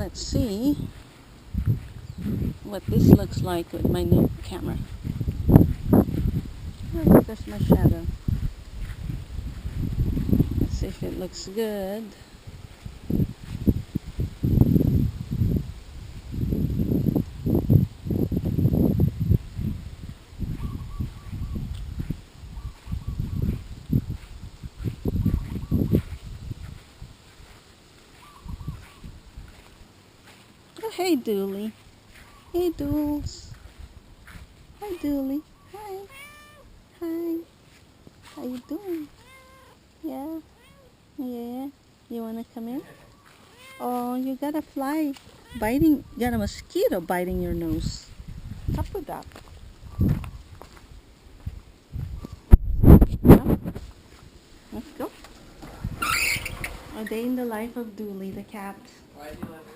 Let's see what this looks like with my new camera. Oh, look, there's my shadow. Let's see if it looks good. Oh, hey, Dooley. Hey, Dools. Hi, Dooley. Hi. Hi. How you doing? Yeah. Yeah. You wanna come in? Oh, you got a fly biting. You got a mosquito biting your nose. What's up with that? Yeah. Let's go. A day in the life of Dooley the cat. Why do you love me?